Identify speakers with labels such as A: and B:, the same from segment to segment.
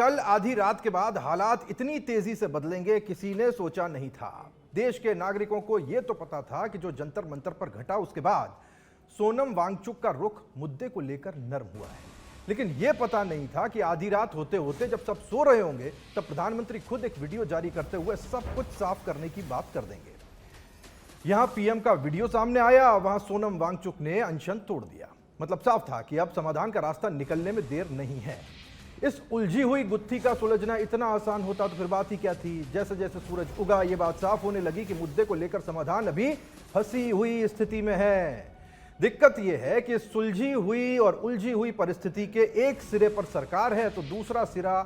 A: कल आधी रात के बाद हालात इतनी तेजी से बदलेंगे किसी ने सोचा नहीं था। देश के नागरिकों को यह तो पता था कि जो जंतर मंतर पर घटा उसके बाद सोनम वांगचुक का रुख मुद्दे को लेकर नर्म हुआ है, लेकिन यह पता नहीं था कि आधी रात होते होते जब सब सो रहे होंगे तब प्रधानमंत्री खुद एक वीडियो जारी करते हुए सब कुछ साफ करने की बात कर देंगे। यहां पीएम का वीडियो सामने आया, वहां सोनम वांगचुक ने अनशन तोड़ दिया। मतलब साफ था कि अब समाधान का रास्ता निकलने में देर नहीं है। इस उलझी हुई गुत्थी का सुलझना इतना आसान होता तो फिर बात ही क्या थी। जैसे जैसे सूरज उगा ये बात साफ होने लगी कि मुद्दे को लेकर समाधान अभी फंसी हुई स्थिति में है। दिक्कत यह है कि सुलझी हुई और उलझी हुई परिस्थिति के एक सिरे पर सरकार है तो दूसरा सिरा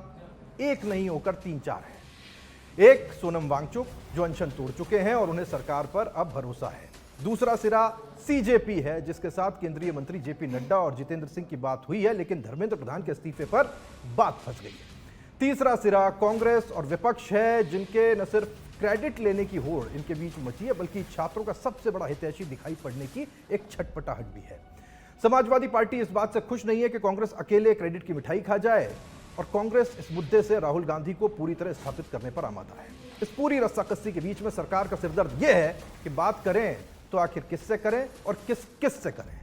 A: एक नहीं होकर तीन चार है। एक सोनम वांगचुक जो अनशन तोड़ चुके हैं और उन्हें सरकार पर अब भरोसा है। दूसरा सिरा सीजेपी है जिसके साथ केंद्रीय मंत्री जेपी नड्डा और जितेंद्र सिंह की बात हुई है, लेकिन धर्मेंद्र प्रधान के इस्तीफे पर बात फंस गई है। तीसरा सिरा कांग्रेस और विपक्ष है जिनके न सिर्फ क्रेडिट लेने की होड़ इनके बीच मची है बल्कि छात्रों का सबसे बड़ा हितैषी दिखाई पड़ने की एक छटपटाहट भी है। समाजवादी पार्टी इस बात से खुश नहीं है कि कांग्रेस अकेले क्रेडिट की मिठाई खा जाए और कांग्रेस इस मुद्दे से राहुल गांधी को पूरी तरह स्थापित करने पर आमादा है। इस पूरी रस्साकस्सी के बीच में सरकार का सिरदर्द यह है कि बात करें तो आखिर किससे करें और किस से करें।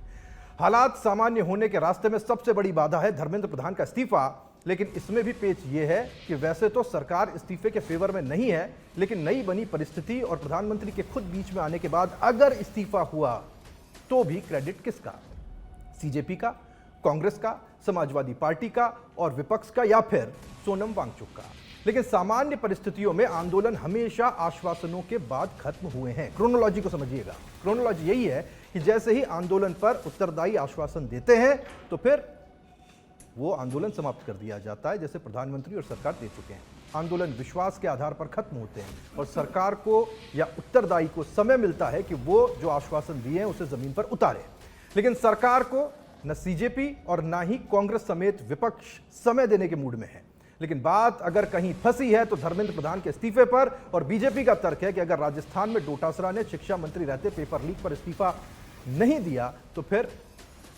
A: हालात सामान्य होने के रास्ते में सबसे बड़ी बाधा है धर्मेंद्र प्रधान का इस्तीफा, लेकिन इसमें भी पेच यह है कि वैसे तो सरकार इस्तीफे के फेवर में नहीं है, लेकिन नई बनी परिस्थिति और प्रधानमंत्री के खुद बीच में आने के बाद अगर इस्तीफा हुआ तो भी क्रेडिट किसका? सीजेपी का, कांग्रेस का, समाजवादी पार्टी का और विपक्ष का, या फिर सोनम वांगचुक का? लेकिन सामान्य परिस्थितियों में आंदोलन हमेशा आश्वासनों के बाद खत्म हुए हैं। क्रोनोलॉजी को समझिएगा। क्रोनोलॉजी यही है कि जैसे ही आंदोलन पर उत्तरदायी आश्वासन देते हैं तो फिर वो आंदोलन समाप्त कर दिया जाता है, जैसे प्रधानमंत्री और सरकार दे चुके हैं। आंदोलन विश्वास के आधार पर खत्म होते हैं और सरकार को या उत्तरदायी को समय मिलता है कि वो जो आश्वासन दिए हैं उसे जमीन पर उतारे। लेकिन सरकार को न सीजेपी और ना ही कांग्रेस समेत विपक्ष समय देने के मूड में है। लेकिन बात अगर कहीं फंसी है तो धर्मेंद्र प्रधान के इस्तीफे पर, और बीजेपी का तर्क है कि अगर राजस्थान में डोटासरा ने शिक्षा मंत्री रहते पेपर लीक पर इस्तीफा नहीं दिया तो फिर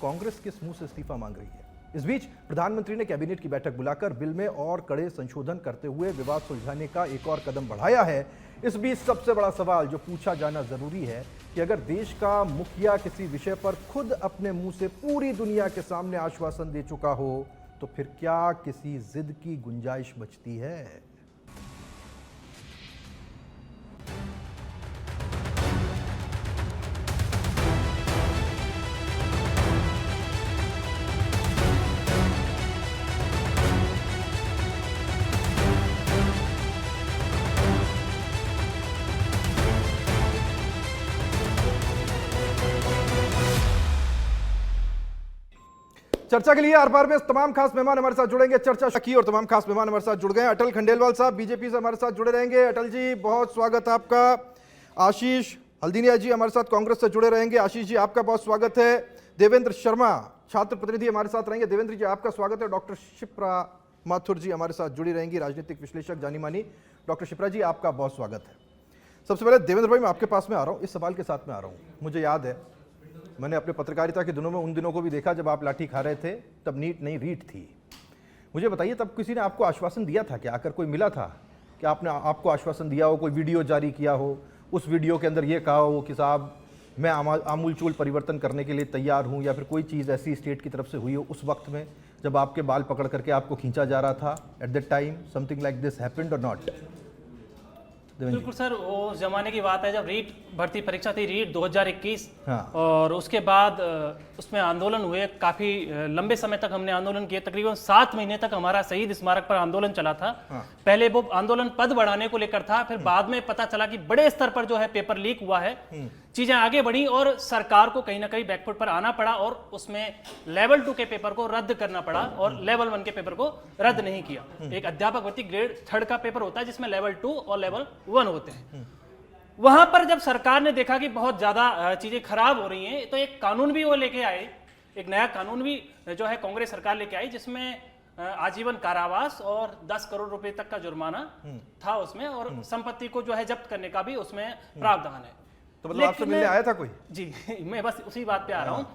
A: कांग्रेस किस मुंह से इस्तीफा मांग रही है। इस बीच प्रधानमंत्री ने कैबिनेट की बैठक बुलाकर बिल में और कड़े संशोधन करते हुए विवाद सुलझाने का एक और कदम बढ़ाया है। इस बीच सबसे बड़ा सवाल जो पूछा जाना जरूरी है कि अगर देश का मुखिया किसी विषय पर खुद अपने मुंह से पूरी दुनिया के सामने आश्वासन दे चुका हो तो फिर क्या किसी जिद की गुंजाइश बचती है? चर्चा के लिए आर पार में तमाम खास मेहमान हमारे साथ जुड़ेंगे। चर्चा की और तमाम खास मेहमान हमारे साथ जुड़ गए। अटल खंडेलवाल साहब बीजेपी से हमारे साथ जुड़े रहेंगे। अटल जी बहुत स्वागत है आपका। आशीष हल्दीनिया जी हमारे साथ कांग्रेस से जुड़े रहेंगे। आशीष जी आपका बहुत स्वागत है। देवेंद्र शर्मा छात्र प्रतिनिधि हमारे साथ रहेंगे। देवेंद्र जी आपका स्वागत है। डॉक्टर शिप्रा माथुर जी हमारे साथ जुड़ी रहेंगी, राजनीतिक विश्लेषक जानी मानी। डॉक्टर शिप्रा जी आपका बहुत स्वागत है। सबसे पहले देवेंद्र भाई मैं आपके पास में आ रहा हूँ, इस सवाल के साथ में आ रहा हूँ। मुझे याद है मैंने अपने पत्रकारिता के दिनों में उन दिनों को भी देखा जब आप लाठी खा रहे थे, तब नीट नहीं रीट थी। मुझे बताइए तब किसी ने आपको आश्वासन दिया था क्या? आकर कोई मिला था कि आपने आपको आश्वासन दिया हो, कोई वीडियो जारी किया हो, उस वीडियो के अंदर ये कहा हो कि साहब मैं आमूलचूल परिवर्तन करने के लिए तैयार हूँ, या फिर कोई चीज़ ऐसी स्टेट की तरफ से हुई हो उस वक्त में जब आपके बाल पकड़ करके आपको खींचा जा रहा था? At that time something like this happened और नॉट?
B: बिल्कुल सर, वो जमाने की बात है जब रीट भर्ती परीक्षा थी, रीट 2021।
A: हाँ।
B: और उसके बाद उसमें आंदोलन हुए, काफी लंबे समय तक हमने आंदोलन किए, तकरीबन 7 महीने तक हमारा शहीद स्मारक पर आंदोलन चला था।
A: हाँ।
B: पहले वो आंदोलन पद बढ़ाने को लेकर था, फिर बाद में पता चला कि बड़े स्तर पर जो है पेपर लीक हुआ है, चीजें आगे बढ़ी और सरकार को कहीं ना कहीं बैकफुट पर आना पड़ा और उसमें लेवल 2 के पेपर को रद्द करना पड़ा और लेवल 1 के पेपर को रद्द नहीं किया। एक अध्यापक भर्ती ग्रेड 3 का पेपर होता है जिसमें लेवल 2 और लेवल 1 होते हैं। वहां पर जब सरकार ने देखा कि बहुत ज्यादा चीजें खराब हो रही हैं तो एक कानून भी वो लेके आए, एक नया कानून भी जो है कांग्रेस सरकार लेके आई जिसमें आजीवन कारावास और 10 करोड़ रुपए तक का जुर्माना था उसमें, और संपत्ति को जो है जब्त करने का भी उसमें प्रावधान है।
A: तो मतलब आपसे मिलने आया था कोई?
B: जी मैं बस उसी बात पे आ रहा हूँ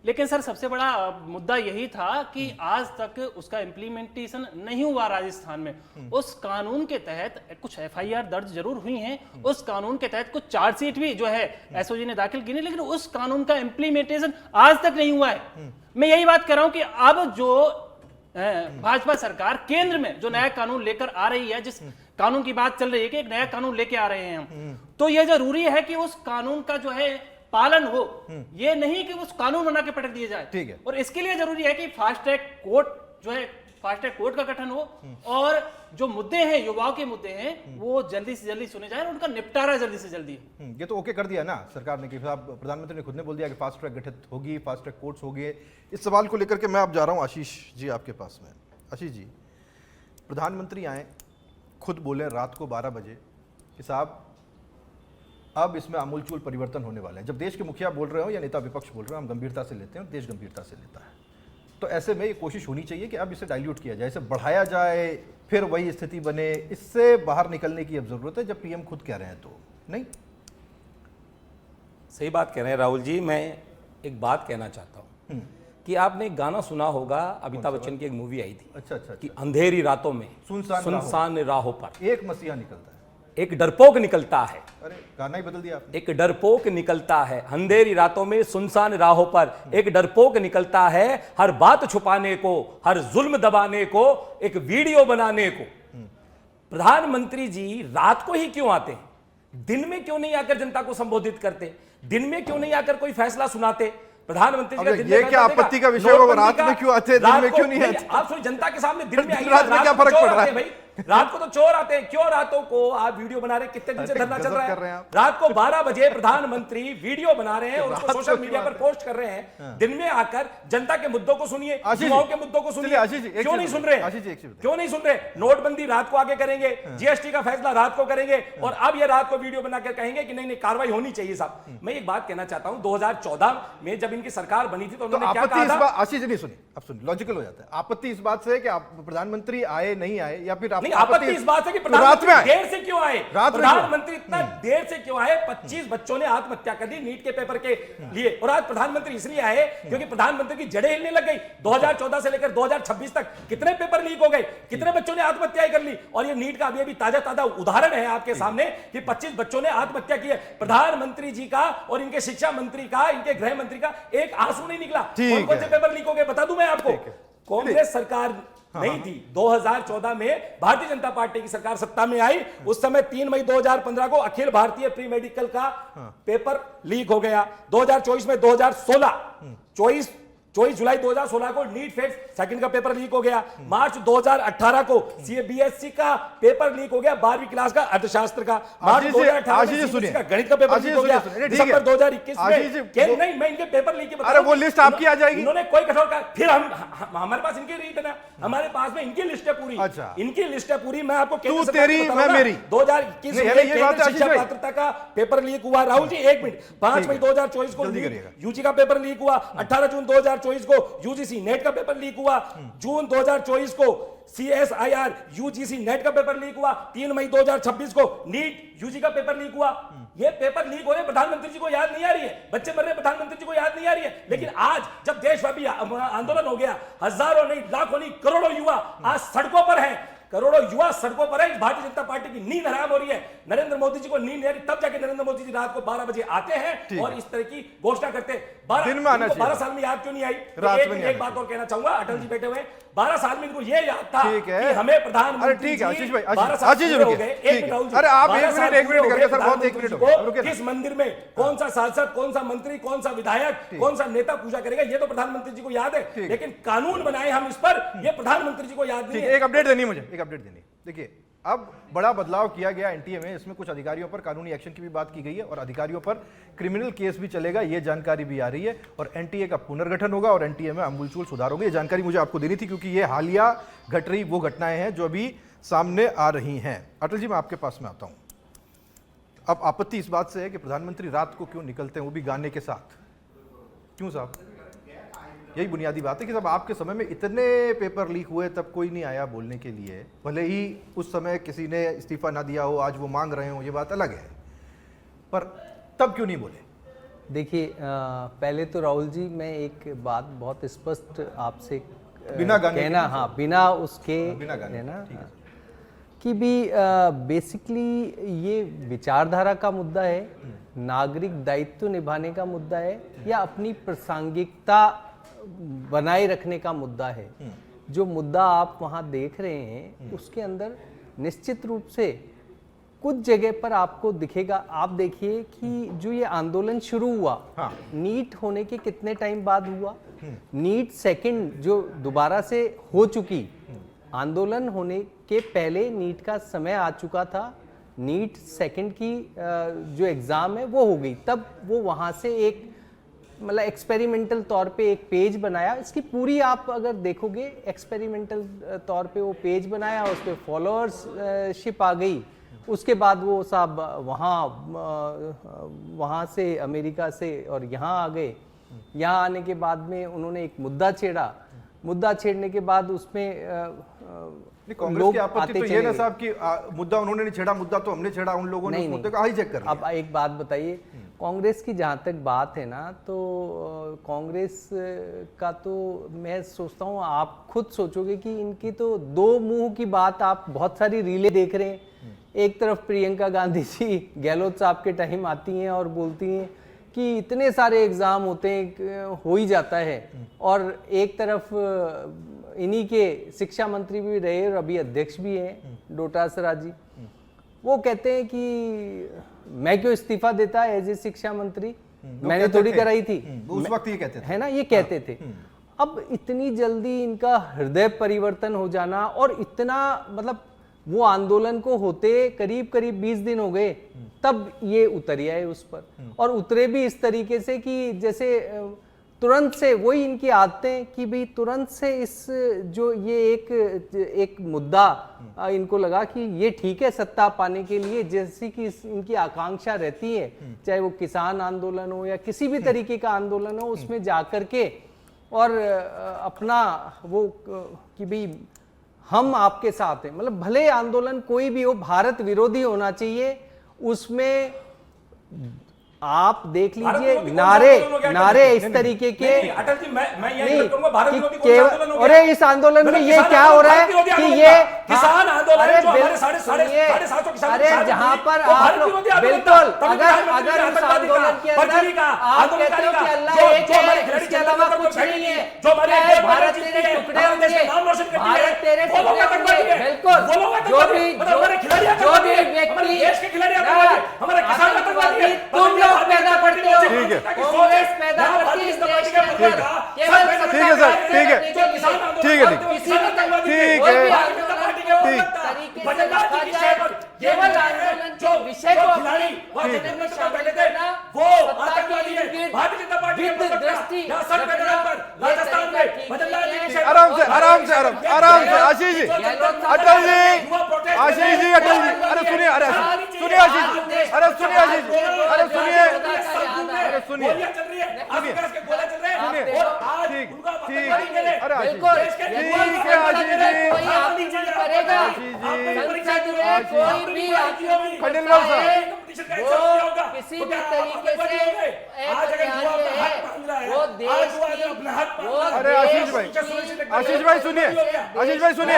B: लेकिन सर सबसे बड़ा मुद्दा यही था कि आज तक उसका इम्प्लीमेंटेशन नहीं हुआ राजस्थान में। उस कानून के तहत कुछ एफआईआर दर्ज जरूर हुई हैं, उस कानून के तहत कुछ चार्जशीट भी जो है एसओजी ने दाखिल की, लेकिन उस कानून का इम्प्लीमेंटेशन आज तक नहीं हुआ है। मैं यही बात कर रहा हूं कि अब जो भाजपा सरकार केंद्र में जो नया कानून लेकर आ रही है, जिस कानून की बात चल रही है कि एक नया कानून लेके आ रहे हैं हम, तो यह जरूरी है कि उस कानून का जो है पालन हो, ये नहीं कि उस कानून बना के पटक दिए जाए।
A: ठीक है।
B: और इसके लिए जरूरी है कि फास्ट ट्रैक कोर्ट जो है, फास्ट ट्रैक कोर्ट का गठन हो और जो मुद्दे हैं, युवाओं के मुद्दे हैं, वो जल्दी से जल्दी सुने जाए और उनका निपटारा जल्दी से जल्दी।
A: ये तो ओके कर दिया ना सरकार ने कि साहब, प्रधानमंत्री ने खुद ने बोल दिया कि फास्ट ट्रैक गठित होगी, फास्ट ट्रैक कोर्ट्स होंगे। इस सवाल को लेकर के मैं अब जा रहा हूं आशीष जी आपके पास में। आशीष जी, प्रधानमंत्री आए, खुद बोले रात को 12 बजे कि साहब अब इसमें आमूलचूल परिवर्तन होने वाले हैं। जब देश के मुखिया बोल रहे हो या नेता विपक्ष बोल रहे हो, हम गंभीरता से लेते हैं और देश गंभीरता से लेता है। तो ऐसे में ये कोशिश होनी चाहिए कि अब इसे डाइल्यूट किया जाए, इसे बढ़ाया जाए, फिर वही स्थिति बने। इससे बाहर निकलने की अब जरूरत है, जब पीएम खुद कह रहे हैं। तो नहीं,
C: सही बात कह रहे हैं राहुल जी। मैं एक बात कहना चाहता हूँ कि आपने एक गाना सुना होगा, अमिताभ बच्चन की एक मूवी आई थी।
A: अच्छा।
C: कि अंधेरी रातों में सुनसान राहों पर
A: एक मसीहा निकलता है,
C: एक डरपोक निकलता है।
A: अरे गाना ही बदल दिया आपने।
C: एक डरपोक निकलता है, अंधेरी रातों में सुनसान राहों पर एक डरपोक निकलता है, हर बात छुपाने को, हर जुल्म दबाने को, एक वीडियो बनाने को। प्रधानमंत्री जी रात को ही क्यों आते हैं? दिन में क्यों नहीं आकर जनता को संबोधित करते? दिन में क्यों नहीं आकर कोई फैसला सुनाते? प्रधानमंत्री जी का दिन
A: ये क्या आपत्ति का विषय है? वो रात में क्यों आते हैं, दिन में क्यों नहीं आते?
C: आप सोचिए, जनता के सामने दिन में आइए,
A: रात में क्या फर्क पड़ रहा है
C: भाई? रात को तो चोर आते हैं, क्यों रातों को आप वीडियो बना रहे हैं? कितने दिन से धरना चल रहा है? रात को 12 बजे प्रधानमंत्री वीडियो बना रहे हैं और उसको सोशल मीडिया पर पोस्ट कर रहे हैं। दिन में आकर जनता के मुद्दों को सुनिए, युवाओं के मुद्दों को सुनिए। क्यों नहीं सुन रहे? क्यों नहीं सुन रहे? नोटबंदी रात को आगे करेंगे, जीएसटी का फैसला रात को करेंगे, और अब ये रात को वीडियो बनाकर कहेंगे कि नहीं कार्रवाई होनी चाहिए। साहब, मैं एक बात कहना चाहता हूं, 2014 में जब इनकी सरकार बनी थी तो उन्होंने क्या कहा था?
A: आशीष जी नहीं सुनिए, अब सुनिए, लॉजिकल हो जाता है। आपत्ति इस बात से है कि आप प्रधानमंत्री आए नहीं आए, या फिर
C: आपत्ति इस बात कि प्रधानमंत्री देर से क्यों आए? प्रधानमंत्री इतना देर से क्यों आए? 25 बच्चों ने आत्महत्या कर दी नीट के पेपर के लिए, और आज प्रधानमंत्री इसलिए आए क्योंकि प्रधानमंत्री की जड़ें हिलने लग गई। 2014 से लेकर 2026 तक कितने पेपर लीक हो गए, कितने बच्चों ने आत्महत्या कर ली, और ये नीट का अभी ताजा उदाहरण है आपके सामने कि 25 बच्चों ने आत्महत्या की है। प्रधानमंत्री जी का और इनके शिक्षा मंत्री का, इनके गृह मंत्री का एक आंसू नहीं निकला। कौन से पेपर लीक हो गए बता दूं मैं आपको। कांग्रेस सरकार नहीं थी, 2014 में भारतीय जनता पार्टी की सरकार सत्ता में आई। उस समय 3 मई 2015 को अखिल भारतीय प्री मेडिकल का पेपर लीक हो गया। 2024 में 24 जुलाई 2016 को नीट फेज सेकंड का पेपर लीक हो गया। मार्च 2018 को सीबीएसई का पेपर लीक हो गया, 12वीं क्लास का अर्थशास्त्र का। मार्च 2018 का गणित का पेपर लीक हो गया। दिसंबर 2021 में नहीं, मैं इनके पेपर लीक के,
A: अरे वो लिस्ट आपकी आ जाएगी।
C: इन्होंने कोई कठोर का, फिर हम हमारे पास इनकी रीट है ना, हमारे पास में इनकी लिस्ट है पूरी।
A: अच्छा,
C: इनकी लिस्ट है पूरी। मैं आपको
A: तू तेरी मैं मेरी
C: 2021 में शिक्षा पात्रता का पेपर लीक हुआ। राहुल जी एक मिनट, 5 मई 2024 को यूजी का पेपर लीक हुआ। 18 जून 2024 को यूजीसी नेट का पेपर लीक हुआ। जून 2024 को सीएसआईआर यूजीसी नेट का पेपर लीक हुआ। 3 मई 2026 को नीट यूजी का पेपर लीक हुआ। ये पेपर लीक हो रहे, प्रधानमंत्री जी को याद नहीं आ रही है? बच्चे मर रहे, प्रधानमंत्री जी को याद नहीं आ रही है? लेकिन आज जब देशव्यापी आंदोलन हो गया, हजारों नहीं, लाखों नहीं, करोड़ों युवा आज सड़कों पर हैं, करोड़ों युवा सड़कों पर है। भारतीय जनता पार्टी की नींद हराम हो रही है। नरेंद्र मोदी जी को नींद नहीं आ रही, तब जाके नरेंद्र मोदी जी रात को 12 बजे आते हैं और इस तरह की घोषणा करते हैं। 12 साल में याद क्यों नहीं आई? एक बात और कहना चाहूंगा, अटल जी बैठे हुए 12 साल में इनको ये याद था कि हमें प्रधानमंत्री
A: ठीक है आशीष भाई,
C: 12 साल हो गए।
A: अरे आप एक मिनट करके सर, बहुत एक मिनट,
C: किस मंदिर में कौन सा सांसद, कौन सा मंत्री, कौन सा विधायक, कौन सा नेता पूजा करेगा, ये तो प्रधानमंत्री जी को याद है। लेकिन कानून बनाए हम इस पर, ये प्रधानमंत्री जी को याद नहीं है।
A: एक अपडेट देनी मुझे, एक अपडेट देनी। देखिए, अब बड़ा बदलाव किया गया एनटीए में। इसमें कुछ अधिकारियों पर कानूनी एक्शन की भी बात की गई है और अधिकारियों पर क्रिमिनल केस भी चलेगा, ये जानकारी भी आ रही है। और एनटीए का पुनर्गठन होगा और एनटीए में आमूलचूल सुधार होंगे। ये जानकारी मुझे आपको देनी थी क्योंकि ये हालिया घट रही वो घटनाएं हैं जो अभी सामने आ रही हैं। अटल जी, मैं आपके पास में आता हूं। अब आपत्ति इस बात से है कि प्रधानमंत्री रात को क्यों निकलते हैं, वो भी गाने के साथ? क्यों साहब? यही बुनियादी बात है कि जब आपके समय में इतने पेपर लीक हुए तब कोई नहीं आया बोलने के लिए। भले ही उस समय किसी ने इस्तीफा ना दिया हो, आज वो मांग रहे हो, ये बात अलग है, पर तब क्यों नहीं बोले?
D: देखिए पहले तो राहुल जी मैं एक बात बहुत स्पष्ट आपसे
A: बिना गाने
D: कहना,
A: के
D: हाँ बिना उसके
A: बिना गाने
D: है ना,
A: ठीक है।
D: कि भी बेसिकली ये विचारधारा का मुद्दा है, नागरिक दायित्व निभाने का मुद्दा है, या अपनी प्रासंगिकता बनाए रखने का मुद्दा है। जो मुद्दा आप वहाँ देख रहे हैं उसके अंदर निश्चित रूप से कुछ जगह पर आपको दिखेगा। आप देखिए कि जो ये आंदोलन शुरू हुआ,
A: हाँ।
D: नीट होने के कितने टाइम बाद हुआ, नीट सेकंड जो दोबारा से हो चुकी, आंदोलन होने के पहले नीट का समय आ चुका था, नीट सेकंड की जो एग्जाम है वो हो गई, तब वो वहां से एक मतलब एक्सपेरिमेंटल तौर पे एक पेज बनाया। इसकी पूरी आप अगर देखोगे एक्सपेरिमेंटल तौर पे वो पेज बनाया, उस पर फॉलोअर्सशिप आ गई। उसके बाद वो साहब वहाँ से अमेरिका से और यहाँ आ गए। यहाँ आने के बाद में उन्होंने एक मुद्दा छेड़ा, मुद्दा छेड़ने के बाद उसमें
A: कांग्रेस की आपत्ति तो ये ना साहब कि मुद्दा उन्होंने नहीं छेड़ा, मुद्दा तो हमने छेड़ा, उन लोगों ने उस मुद्दे को हाईजैक कर लिया।
D: अब एक बात बताइए, कांग्रेस की जहाँ तक बात है ना, तो कांग्रेस का तो मैं सोचता हूँ आप खुद सोचोगे कि इनकी तो दो मुंह की बात आप बहुत सारी रीलें देख रहे हैं। एक तरफ प्रियंका गांधी जी गहलोत साहब के टाइम आती हैं और बोलती हैं कि इतने सारे एग्जाम होते हैं, हो ही जाता है, और एक तरफ इन्हीं के शिक्षा मंत्री भी रहे और अभी अध्यक्ष भी हैं डोटासरा जी, वो कहते हैं कि मैं क्यों इस्तीफा देता एज ए शिक्षा मंत्री, मैंने थोड़ी कराई थी,
A: उस वक्त ये कहते थे,
D: है ना, ये कहते थे। अब इतनी जल्दी इनका हृदय परिवर्तन हो जाना, और इतना मतलब वो आंदोलन को होते करीब करीब 20 दिन हो गए, तब ये उतर आए उस पर, और उतरे भी इस तरीके से कि जैसे तुरंत से, वही इनकी आदतें कि भाई तुरंत से इस जो ये एक मुद्दा इनको लगा कि ये ठीक है सत्ता पाने के लिए, जैसी कि इनकी आकांक्षा रहती है, चाहे वो किसान आंदोलन हो या किसी भी तरीके का आंदोलन हो, उसमें जाकर के और अपना वो कि भाई हम आपके साथ हैं, मतलब भले आंदोलन कोई भी हो, भारत विरोधी होना चाहिए, उसमें आप देख लीजिए नारे इस तरीके के
C: अटल जी मैं ये
D: नहीं
C: करूंगा, भारत विरोधी
D: कि
C: कौन सा आंदोलन हो गया?
D: अरे इस आंदोलन में ये क्या हो रहा है कि ये
C: किसान आंदोलन
D: अरे
C: जो हमारे 750 किसान,
D: अरे जहां पर आप बिल्कुल अगर उस आंदोलन के अंदर आप कहते हो कि अल्लाह एक है, इसके अलावा कुछ नहीं है, जो भारत तेरे टुकड़े होंगे, भारत तेरे टुकड़े होंगे, बिल्कुल जो भी व्यक्ति
C: हमारे किसान आतंकवादी
D: तुम लोग पैदा करते हो, कांग्रेस पैदा करती है इस देश के अंदर, केवल
A: ठीक है सर, ठीक है, ठीक है,
D: किसी भी
A: ठीक
D: कोई भी
A: है,
D: आंदोलन तरीके से रखा जाए, केवल आंदोलन जो विषय को
C: खिलाड़ी
D: अपने शामिल करना,
C: वो
D: सत्ता की इनकी
C: भारतीय जनता पार्टी
D: विरुद्ध दृष्टि
C: राजस्थान में बदलदार जी की
A: आराम से आशीष जी, अटल जी, आशीष जी, अटल जी, अरे सुनिए, अरे सुनिए आशीष जी, अरे सुनिए आशीष जी, अरे सुनिए, अरे सुनिए,
C: चल रही है, अफगानिस्तान के गोले चल रहे हैं,
A: सुनिए,
C: और आज
A: ठीक,
C: उनका
A: ठीक,
C: अरे
A: अरे
D: बिल्कुल
A: ठीक है आशीष जी,
D: कोई आंदोलन करेगा, संसद में कोई भी
A: खंडेल राव साहब,
D: वो किसी भी तरीके से वो देश की वो
A: अरे आशीष भाई सुनिए, आशीष भाई सुनिए,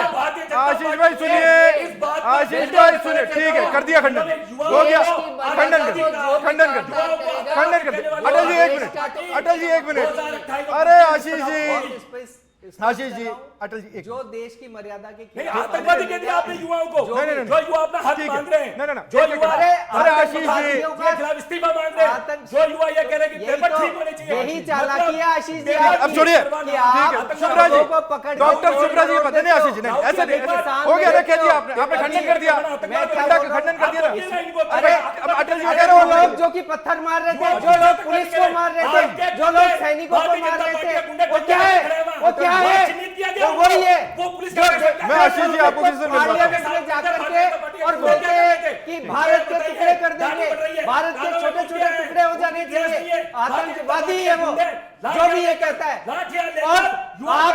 A: आशीष भाई सुनिए, आशीष भाई सुनिए, ठीक है, कर दिया खंडन, हो गया, खंडन कर दिया, खंडन कर दिया, खंडन कर दिया। अटल जी एक मिनट, अटल जी एक मिनट, अरे आशीष जी, आशीष जी, अटल जी एक,
D: जो देश की मर्यादा के
C: नहीं, आतंकवादी कह दिया आपने युवाओं को,
A: नहीं, नहीं,
C: जो युवा अपना हक
A: ठीक है,
C: मांग रहे हैं,
A: नहीं, नहीं,
C: जो
A: ठीक है,
C: युवा
A: अरे आशीष जी,
C: के खिलाफ इस्तीफा मांग रहे हैं, जो युवा ये कह रहे हैं कि पेपर ठीक होने चाहिए,
D: यही चालाकी है आशीष जी,
A: अब छोड़िए,
D: कि आप
A: शुभ्रा जी,
D: को पकड़
A: डॉक्टर शुभ्रा जी पता नहीं आशीष जी, नहीं ऐसा नहीं, हो गया ना, कह दिया आपने खंडन कर दिया, खंडन कर दिया ना, अरे अब अटल जी कह रहे हो
D: लोग जो कि पत्थर मार रहे थे, जो लोग पुलिस को मार रहे थे, जो लोग सैनिकों को मार रहे थे, वो क्या है, वो क्या है, वो वही है,
A: मैं आशीष जी आपको किसी से मिल रहा
D: पार्लियामेंट में जाकर के और बोलते हैं कि भारत के टुकड़े कर देंगे, भारत के छोटे छोटे टुकड़े हो जाने चाहिए, आतंकवादी है वो, जो भी ये कहता है। और आप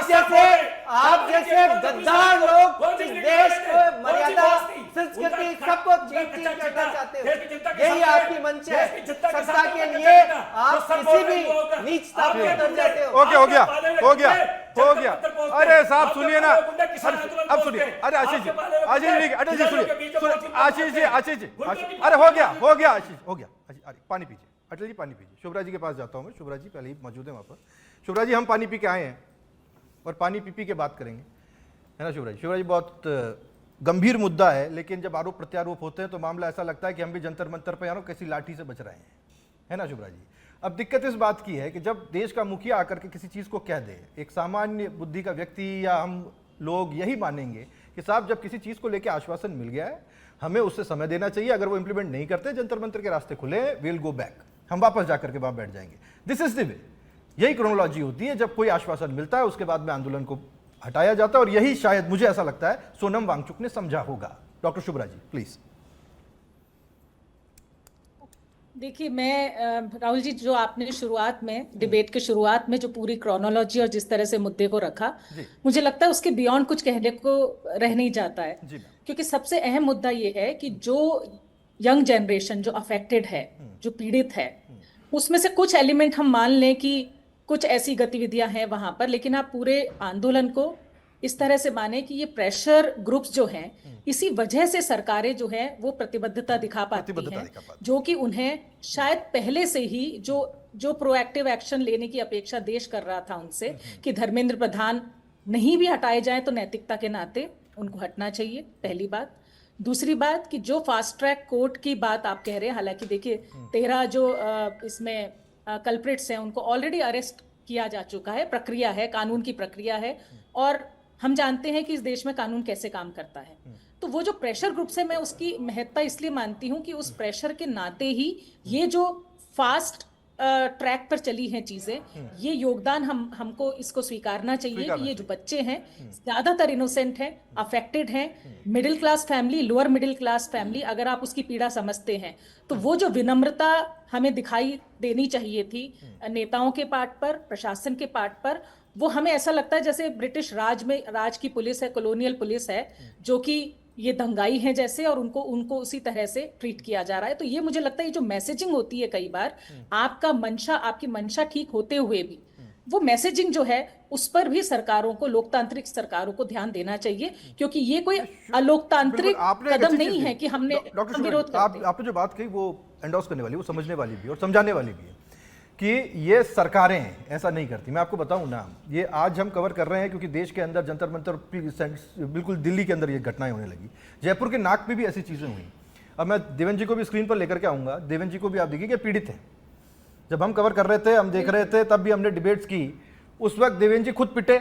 D: जैसे गद्दार लोग इस देश को मर्यादा, संस्कृति सबको ठीक
C: कच्चा
D: करना
C: चिट्ठा,
D: चाहते
C: देश की
D: हो,
C: जनता के
D: यही
C: सामने,
D: आपकी मंच है।
C: देश की जनता के
D: सत्ता
C: सामने
D: के
C: कच्चा
D: लिए
C: चिट्ठा,
D: आप
C: जो सब
D: किसी
C: बोल रहे
D: भी
C: हैं होगा।
D: नीच स्तर
C: आपके
D: पर उतर
C: गुंडे,
D: जाते हो।
A: हो गया हो गया
C: आपके पाले
A: हो गया
C: गुंडे,
A: हो
C: जब
A: गया
C: तक पहुंचते
A: अरे
C: हैं,
A: साहब
C: आपके
A: सुनिए ना
C: पाले गुंडे किसान आंदोलन
A: अब सुनिए
C: पहुंचते हैं,
A: अरे आशीष जी
C: आपके पाले
A: आशीष
C: गुंडे
A: जी अटल जी
C: किसानों
A: सुनिए
C: के बीच में
A: सुनिए,
C: पहुंचते
A: आशीष जी
C: हैं।
A: आशीष जी
C: गुंडों की
A: अरे हो गया आशीष हो गया आशीष, अरे पानी पीजिए अटल जी, पानी पीजिए। शुभराज जी के पास जाता हूं मैं, शुभराज जी पहले ही मौजूद है वहां पर। शुभराज जी हम पानी पी के आए हैं और पानी पी के बात करेंगे, है ना शुभराज जी? शुभराज जी बहुत गंभीर मुद्दा है, लेकिन जब आरोप प्रत्यारोप होते हैं तो मामला ऐसा लगता है कि हम भी जंतर मंतर पर यारों किसी लाठी से बच रहे हैं, है ना शुभराज जी? अब दिक्कत इस बात की है कि जब देश का मुखिया आकर के किसी चीज़ को कह दे, एक सामान्य बुद्धि का व्यक्ति या हम लोग यही मानेंगे कि साहब जब किसी चीज़ को लेकर आश्वासन मिल गया है हमें उससे समय देना चाहिए, अगर वो इंप्लीमेंट नहीं करते जंतर मंतर के रास्ते खुले, विल गो बैक, हम वापस जाकर के वहां बैठ जाएंगे। दिस इज द वे, यही क्रोनोलॉजी होती है। जब कोई आश्वासन मिलता है उसके बाद में आंदोलन को हटाया जाता है, और यही शायद मुझे ऐसा लगता है सोनम वांगचुक ने समझा होगा। Doctor Shubhraj ji please.
E: देखिए मैं राहुल जी, जो आपने शुरुआत में डिबेट के शुरुआत में जो पूरी क्रोनोलॉजी और जिस तरह से मुद्दे को रखा, मुझे लगता है उसके बियॉन्ड कुछ कहने को रह नहीं जाता है। क्योंकि सबसे अहम मुद्दा ये है कि जो यंग जनरेशन जो अफेक्टेड है, जो पीड़ित है, उसमें से कुछ एलिमेंट हम मान लें कि कुछ ऐसी गतिविधियां हैं वहां पर, लेकिन आप पूरे आंदोलन को इस तरह से माने कि ये प्रेशर ग्रुप्स जो हैं, इसी वजह से सरकारें जो है वो प्रतिबद्धता दिखा पाती हैं, जो कि उन्हें शायद पहले से ही जो प्रोएक्टिव एक्शन लेने की अपेक्षा देश कर रहा था उनसे, कि धर्मेंद्र प्रधान नहीं भी हटाए जाए तो नैतिकता के नाते उनको हटना चाहिए, पहली बात। दूसरी बात कि जो फास्ट ट्रैक कोर्ट की बात आप कह रहे हैं, हालांकि देखिए 13 जो इसमें कल्प्रिट्स हैं उनको ऑलरेडी अरेस्ट किया जा चुका है, प्रक्रिया है, कानून की प्रक्रिया है, और हम जानते हैं कि इस देश में कानून कैसे काम करता है। तो वो जो प्रेशर ग्रुप्स है, मैं उसकी महत्ता इसलिए मानती हूँ कि उस प्रेशर के नाते ही ये जो फास्ट ट्रैक पर चली हैं चीजें, ये योगदान हमको इसको स्वीकारना चाहिए कि ये जो बच्चे हैं ज्यादातर इनोसेंट हैं, अफेक्टेड हैं, middle class family, lower middle class family, अगर आप उसकी पीड़ा समझते हैं तो वो जो विनम्रता हमें दिखाई देनी चाहिए थी नेताओं के पार्ट पर, प्रशासन के पार्ट पर, वो हमें ऐसा लगता है जैसे ब्रिटिश राज की पुलिस है, कॉलोनियल पुलिस है, जो कि ये दंगाई हैं जैसे, और उनको उसी तरह से ट्रीट किया जा रहा है। तो ये मुझे लगता है ये जो मैसेजिंग होती है कई बार, आपकी मंशा ठीक होते हुए भी वो मैसेजिंग जो है उस पर भी सरकारों को, लोकतांत्रिक सरकारों को ध्यान देना चाहिए, क्योंकि ये कोई अलोकतांत्रिक कदम नहीं है कि हमने विरोध करते।
A: आपने जो बात कही वो एंडोर्स करने वाली, वो समझने वाली भी और समझाने वाली भी है कि ये सरकारें ऐसा नहीं करती। मैं आपको बताऊं ना, ये आज हम कवर कर रहे हैं क्योंकि देश के अंदर जंतर मंतर, बिल्कुल दिल्ली के अंदर ये घटनाएं होने लगी, जयपुर के नाक पे भी ऐसी चीजें हुई। अब मैं देवेंद्र जी को भी स्क्रीन पर लेकर के आऊंगा, देवेंद्र जी को भी आप देखिए कि पीड़ित हैं। जब हम कवर कर रहे थे, हम देख रहे थे, तब भी हमने डिबेट्स की, उस वक्त देवेंद्र जी खुद पिटे,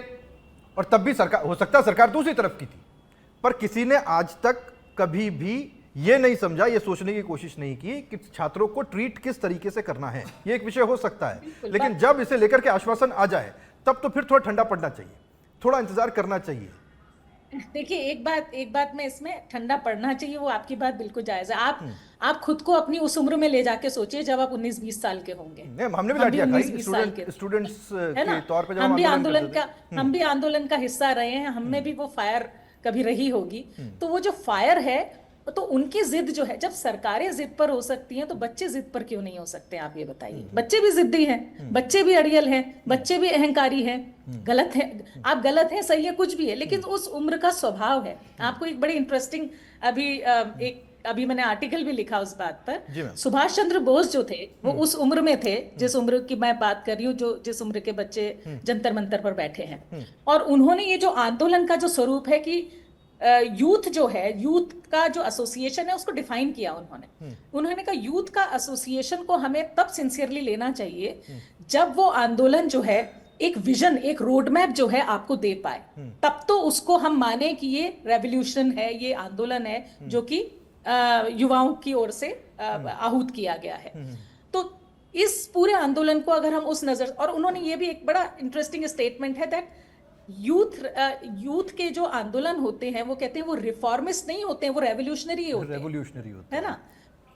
A: और तब भी सरकार, हो सकता है सरकार दूसरी तरफ की थी, पर किसी ने आज तक कभी भी ये नहीं समझा, ये सोचने की कोशिश नहीं की कि छात्रों को ट्रीट किस तरीके से करना है। ये एक विषय हो सकता है, लेकिन जब इसे लेकर के आश्वासन आ जाए तब तो फिर थोड़ा ठंडा पड़ना चाहिए, थोड़ा इंतजार करना चाहिए।
E: देखिए एक बात में इसमें ठंडा पड़ना चाहिए, वो आपकी बात बिल्कुल जायज है। आप खुद को अपनी उस उम्र में ले जाके सोचिए जब आप 19-20 साल के होंगे।
A: हमने भी लाठियां खाई स्टूडेंट्स के तौर पे, जब
E: हम भी आंदोलन का हिस्सा रहे हैं, हमें भी वो फायर कभी रही होगी। तो वो जो फायर है, तो उनकी जिद जो है, जब सरकारें जिद पर हो सकती हैं तो बच्चे जिद पर क्यों नहीं हो सकते? आप ये बताइए। बच्चे भी जिद्दी हैं, बच्चे भी अड़ियल हैं, बच्चे भी अहंकारी हैं। गलत है, आप गलत हैं, सही है, कुछ भी है, लेकिन उस उम्र का स्वभाव है। आपको एक बड़ी इंटरेस्टिंग अभी मैंने आर्टिकल भी लिखा उस बात पर। सुभाष चंद्र बोस जो थे वो उस उम्र में थे जिस उम्र की मैं बात कर रही हूँ, जिस उम्र के बच्चे जंतर मंतर पर बैठे हैं। और उन्होंने ये जो आंदोलन का जो स्वरूप है कि यूथ जो है, यूथ का जो एसोसिएशन है उसको डिफाइन किया उन्होंने कहा यूथ का एसोसिएशन को हमें तब सिंसियरली लेना चाहिए जब वो आंदोलन जो है एक विजन, एक रोड मैप जो है आपको दे पाए, तब तो उसको हम माने कि ये रेवोल्यूशन है, ये आंदोलन है जो कि युवाओं की ओर से आहूत किया गया है। तो इस पूरे आंदोलन को अगर हम उस नजर, और उन्होंने ये भी एक बड़ा इंटरेस्टिंग स्टेटमेंट है दैट यूथ के जो आंदोलन होते हैं वो कहते हैं वो रिफॉर्मिस्ट नहीं होते हैं, वो रेवोल्यूशनरी होते हैं, है ना?